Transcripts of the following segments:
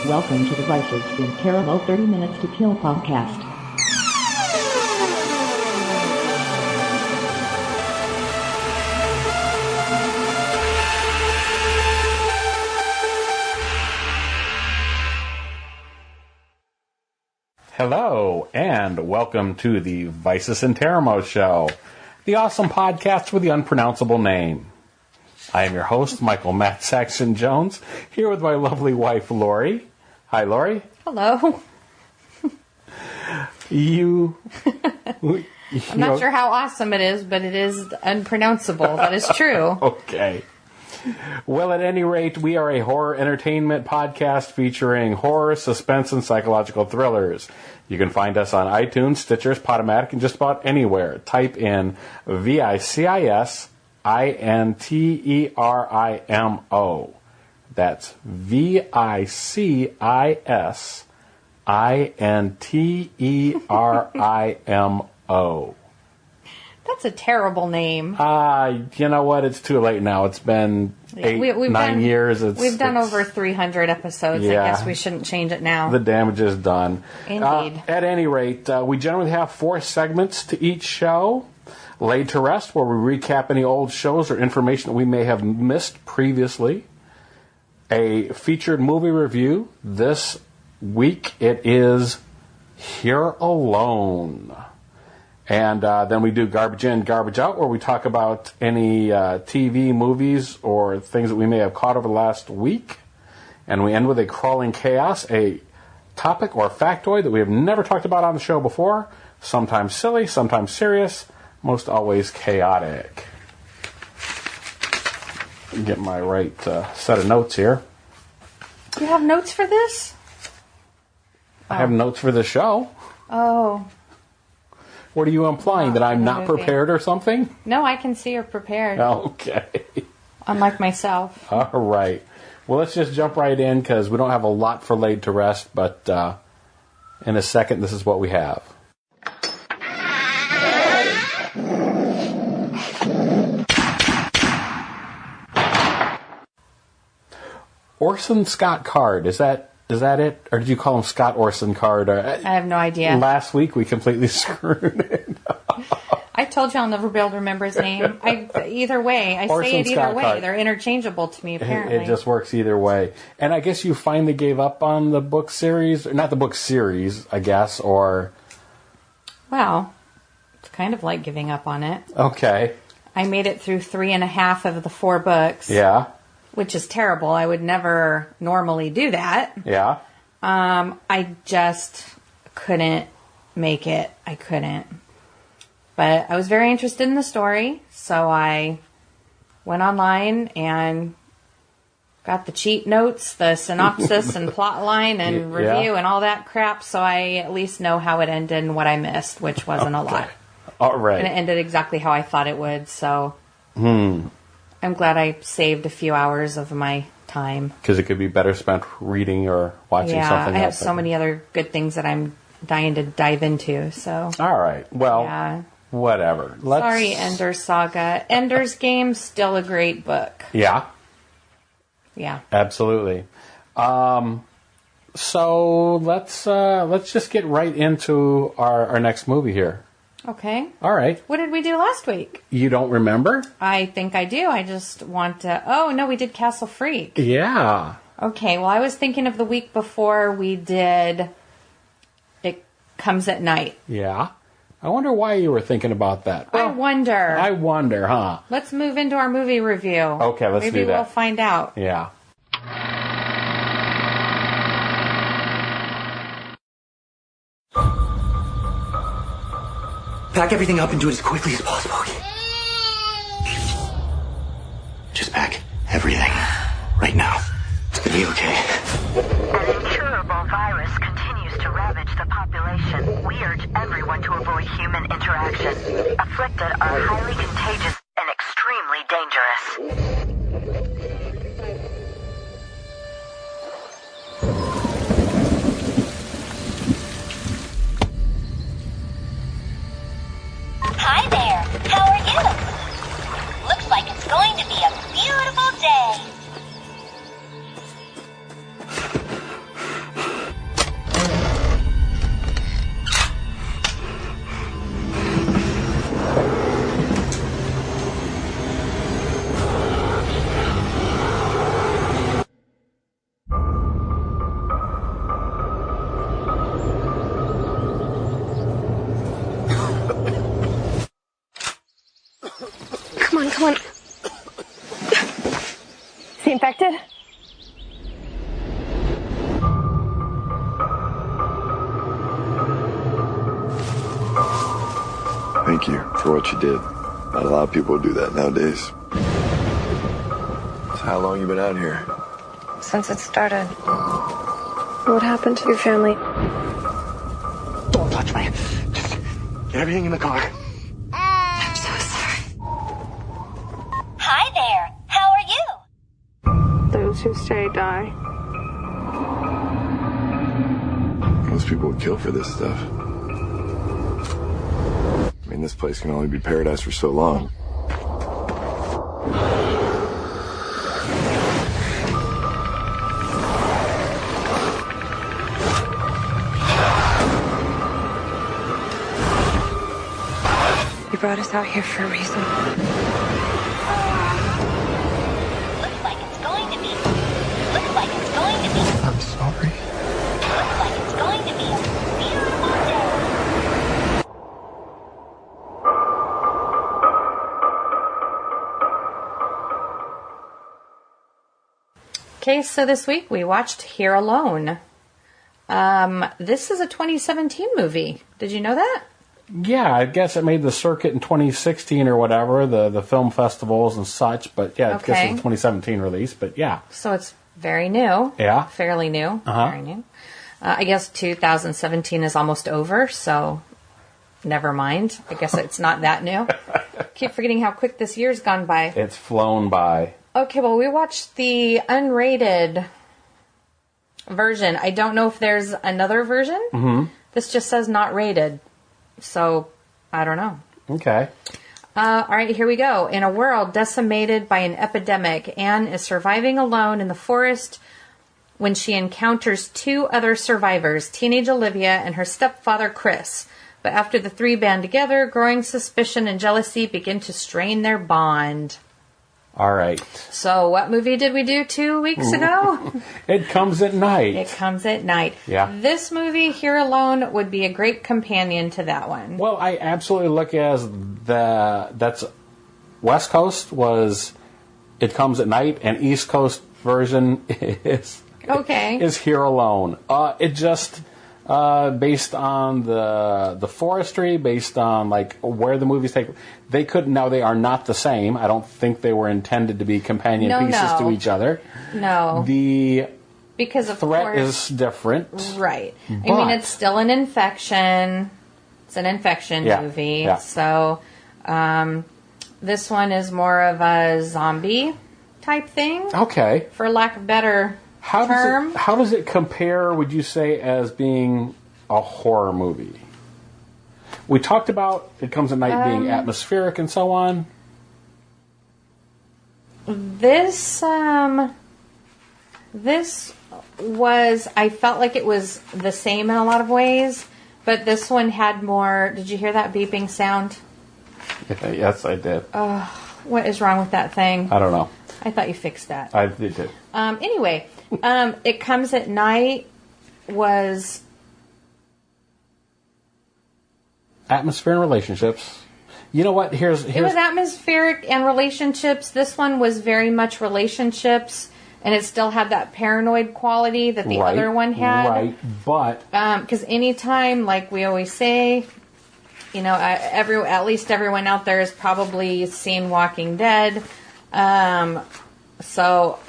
Welcome to the Vicis Interimo 30 Minutes to Kill podcast. Hello, and welcome to the Vicis Interimo show, the awesome podcast with the unpronounceable name. I am your host, Michael Matt Saxon Jones, here with my lovely wife, Lori. Hi, Lori. Hello. I'm not sure how awesome it is, but it is unpronounceable. That is true. Okay. Well, at any rate, we are a horror entertainment podcast featuring horror, suspense, and psychological thrillers. You can find us on iTunes, Stitcher, Podomatic, and just about anywhere. Type in VICISINTERIMO. That's VICISINTERIMO. That's a terrible name. You know what? It's too late now. It's been 9 years. We've done over 300 episodes. Yeah. I guess we shouldn't change it now. The damage is done. Indeed. At any rate, we generally have 4 segments to each show. Laid to Rest, where we recap any old shows or information that we may have missed previously. A featured movie review. This week it is Here Alone. And then we do Garbage In, Garbage Out, where we talk about any TV, movies, or things that we may have caught over the last week. And we end with a Crawling Chaos, a topic or factoid that we have never talked about on the show before. Sometimes silly, sometimes serious, most always chaotic. Get my right set of notes here. You have notes for this? I have notes for the show. Oh. What are you implying? That I'm not prepared or something? No, I can see you're prepared. Okay. Unlike myself. All right. Well, let's just jump right in because we don't have a lot for Laid to Rest, but in a second, this is what we have. Orson Scott Card, is that it? Or did you call him Scott Orson Card? I have no idea. Last week we completely screwed it. I told you I'll never be able to remember his name. Either way, I Orson say it either Scott way. Card. They're interchangeable to me, apparently. It just works either way. And I guess you finally gave up on the book series, not the book series, I guess, or... Well, it's kind of like giving up on it. Okay. I made it through 3.5 of the 4 books. Yeah. Which is terrible. I would never normally do that. Yeah. I just couldn't make it. I couldn't. But I was very interested in the story, so I went online and got the cheat notes, the synopsis and plot line and review and all that crap, so I at least know how it ended and what I missed, which wasn't a lot. All right. And it ended exactly how I thought it would, so... I'm glad I saved a few hours of my time. Because it could be better spent reading or watching something else. Yeah, I have so many other good things that I'm dying to dive into, so... All right, well, whatever. Sorry, Ender's Saga. Ender's Game, still a great book. Yeah. Yeah. Absolutely. So let's just get right into our next movie here. Okay. All right. What did we do last week? You don't remember? I think I do. I just want to... Oh, no, we did Castle Freak. Yeah. Okay, well, I was thinking of the week before we did It Comes at Night. Yeah. I wonder why you were thinking about that. Well, I wonder, huh? Let's move into our movie review. Okay, let's do that. Maybe we'll find out. Yeah. Pack everything up and do it as quickly as possible. Just pack everything. Right now. It's gonna be okay. An incurable virus continues to ravage the population. We urge everyone to avoid human interaction. Afflicted are highly contagious and extremely dangerous. Hi there. How are you? Come on. Is he infected? Thank you for what you did. Not a lot of people do that nowadays. So how long you been out here? Since it started. What happened to your family? Don't touch me. Just get everything in the car. I'm so sorry. Hi there. How are you? Those who stay die. Most people would kill for this stuff. I mean, this place can only be paradise for so long. You brought us out here for a reason. Looks like it's going to be. Looks like it's going to be. I'm sorry. Looks like it's going to be a beautiful day. Okay, so this week we watched Here Alone. This is a 2017 movie. Did you know that? Yeah, I guess it made the circuit in 2016 or whatever, the film festivals and such. But yeah, I guess Okay. it's a 2017 release. But yeah. So it's very new. Yeah. Fairly new. Uh-huh. Very new. I guess 2017 is almost over, so never mind. I guess it's not that new. Keep forgetting how quick this year's gone by. It's flown by. Okay, well, we watched the unrated version. I don't know if there's another version. Mm-hmm. This just says not rated. So, I don't know. Okay. All right, here we go. In a world decimated by an epidemic, Anne is surviving alone in the forest when she encounters two other survivors, teenage Olivia and her stepfather, Chris. But after the three band together, growing suspicion and jealousy begin to strain their bond. All right. So, what movie did we do 2 weeks ago? It Comes at Night. It Comes at Night. Yeah. This movie, Here Alone, would be a great companion to that one. Well, I absolutely look as that's West Coast was It Comes at Night, and East Coast version is Here Alone. It just based on the forestry, based on like where the movies take. They couldn't. Now they are not the same. I don't think they were intended to be companion pieces to each other. No. Because of threat course, is different. Right. I But- mean, it's still an infection. It's an infection movie. Yeah. So, this one is more of a zombie type thing, Okay. for lack of better term. How does it compare, would you say, as being a horror movie? We talked about It Comes at Night being atmospheric and so on. This was, I felt like it was the same in a lot of ways, but this one had more. Did you hear that beeping sound? Yes, I did. What is wrong with that thing? I don't know. I thought you fixed that. I did too. Anyway, It Comes at Night was Atmosphere and relationships. You know what? Here's it was atmospheric and relationships. This one was very much relationships, and it still had that paranoid quality that the other one had. Right, but Because anytime, like we always say, you know, at least everyone out there has probably seen Walking Dead. So,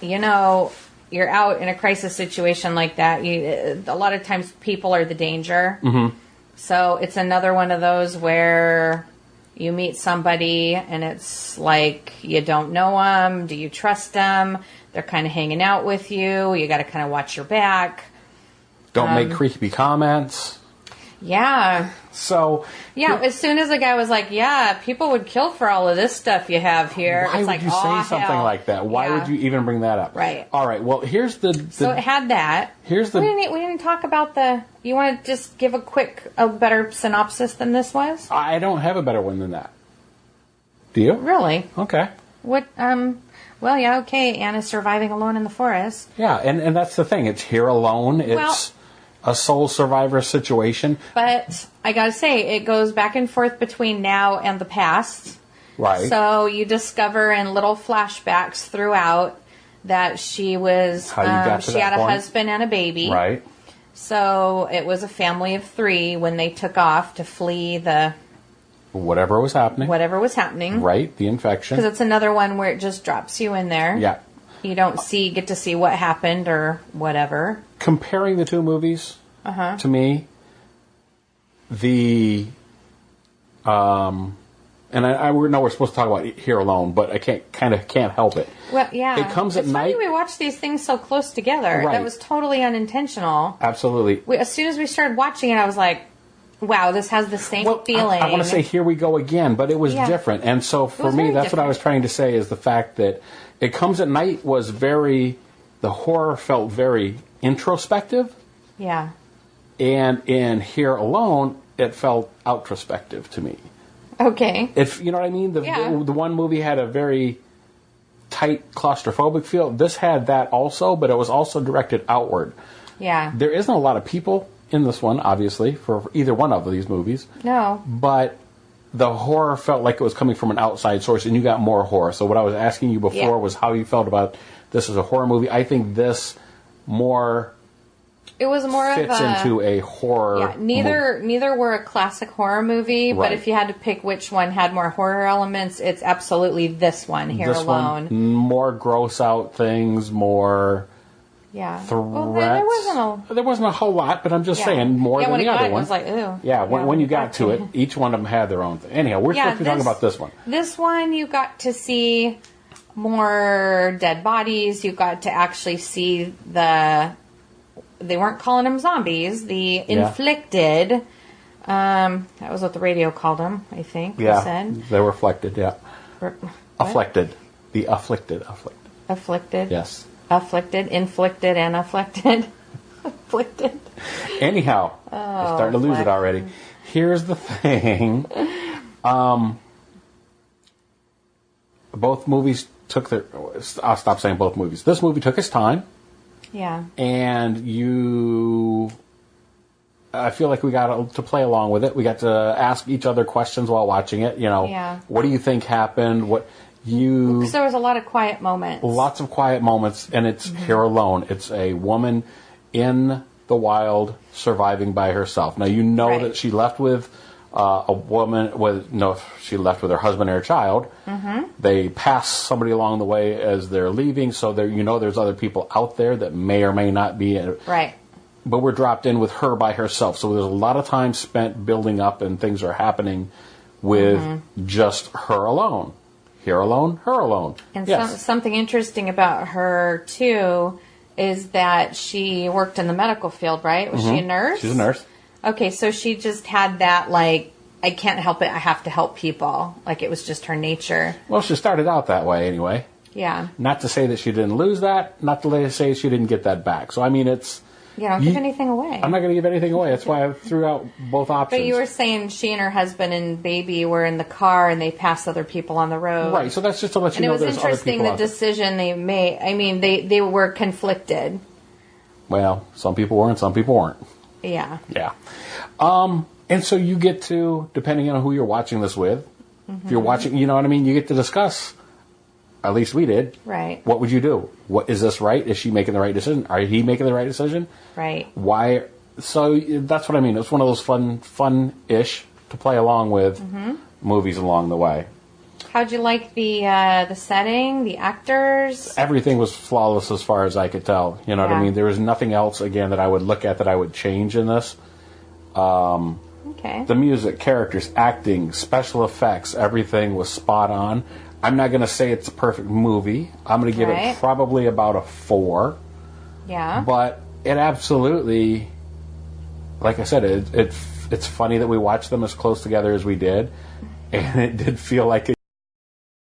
you know, you're out in a crisis situation like that. A lot of times people are the danger. Mm-hmm. So it's another one of those where you meet somebody and it's like you don't know them. Do you trust them? They're kind of hanging out with you. You got to kind of watch your back. don't make creepy comments. Yeah. So As soon as the guy was like, yeah, people would kill for all of this stuff you have here. why it's would like, you "Aw, say something hell." like that? Why Yeah. would you even bring that up? Right. All right. Well, here's the So it had that. Here's the- We didn't talk about the. You want to just give a better synopsis than this was? I don't have a better one than that. Do you? Really? Okay. What? Well, yeah. Okay. Anna's surviving alone in the forest. Yeah, and that's the thing. It's here alone. It's a sole survivor situation. But I gotta say, it goes back and forth between now and the past. Right. So you discover in little flashbacks throughout that she was How you got to she that had point. a husband and a baby. Right. So it was a family of 3 when they took off to flee the Whatever was happening. Right, the infection. Because it's another one where it just drops you in there. Yeah. You don't get to see what happened or whatever. Comparing the 2 movies, to me, the and I know we're supposed to talk about Here Alone, but I can't help it. Well, yeah. It comes at it's night. funny we watched these things so close together. Right. That was totally unintentional. Absolutely. As soon as we started watching it, I was like, wow, this has the same feeling. I want to say here we go again, but it was Yeah. different. And so for was me, very that's what I was trying to say is the fact that It Comes at Night was the horror felt very introspective. Yeah. And in Here Alone, it felt outrospective to me. Okay. You know what I mean? The one movie had a very tight, claustrophobic feel. This had that also, but it was also directed outward. Yeah. There isn't a lot of people in this one, obviously, for either one of these movies. No. But the horror felt like it was coming from an outside source, and you got more horror. So what I was asking you before was how you felt about this as a horror movie. I think this more... It was more fits of a... into a horror... Yeah, neither were a classic horror movie, Right. but if you had to pick which one had more horror elements, it's absolutely this one, Here Alone. One, more gross out things, more... Yeah. Threats. Well, there wasn't a whole lot, but I'm just saying more than when the it got other it, one. It was like, ooh. Yeah, when you got to it, each one of them had their own thing. Anyhow, we're supposed to be talking about this one. This one, you got to see more dead bodies. You got to actually see they weren't calling them zombies, the inflicted. That was what the radio called them, I think. Yeah, they said. they were afflicted, yeah. What? Afflicted. The afflicted. Afflicted? Yes. Afflicted, inflicted, and afflicted. Afflicted. Anyhow, we're starting to lose it already. Here's the thing. Both movies took their... I'll stop saying both movies. This movie took its time. Yeah. And I feel like we got to play along with it. We got to ask each other questions while watching it. What do you think happened? Because there was a lot of quiet moments. Lots of quiet moments, and it's Here Alone. It's a woman in the wild surviving by herself. Now, that she left with a woman she left with her husband and her child. Mm-hmm. They pass somebody along the way as they're leaving, so there's other people out there that may or may not be. Right. But we're dropped in with her by herself, so there's a lot of time spent building up and things are happening with just her alone. Here alone, her alone. And something interesting about her, too, is that she worked in the medical field, right? Was she a nurse? She's a nurse. Okay, so she just had that, I can't help it, I have to help people. It was just her nature. Well, she started out that way anyway. Yeah. Not to say that she didn't lose that, not to say she didn't get that back. So, I mean, it's... Yeah, don't give anything away. I'm not going to give anything away. That's why I threw out both options. But you were saying she and her husband and baby were in the car and they passed other people on the road. Right, so that's just to let you know there's other people. And it was interesting the decision they made. I mean, they were conflicted. Well, some people were and some people weren't. Yeah. Yeah. And so you get to, depending on who you're watching this with, if you're watching, you know what I mean, you get to discuss. At least we did. Right. What would you do? Is this right? Is she making the right decision? Are he making the right decision? Right. Why? So that's what I mean. It's one of those fun-ish to play along with movies along the way. How'd you like the setting, the actors? Everything was flawless as far as I could tell. You know what I mean? There was nothing else, again, that I would look at that I would change in this. Okay. The music, characters, acting, special effects, everything was spot on. I'm not going to say it's a perfect movie. I'm going to give it probably about a 4. Yeah. But it absolutely, like I said, it's funny that we watched them as close together as we did. And it did feel like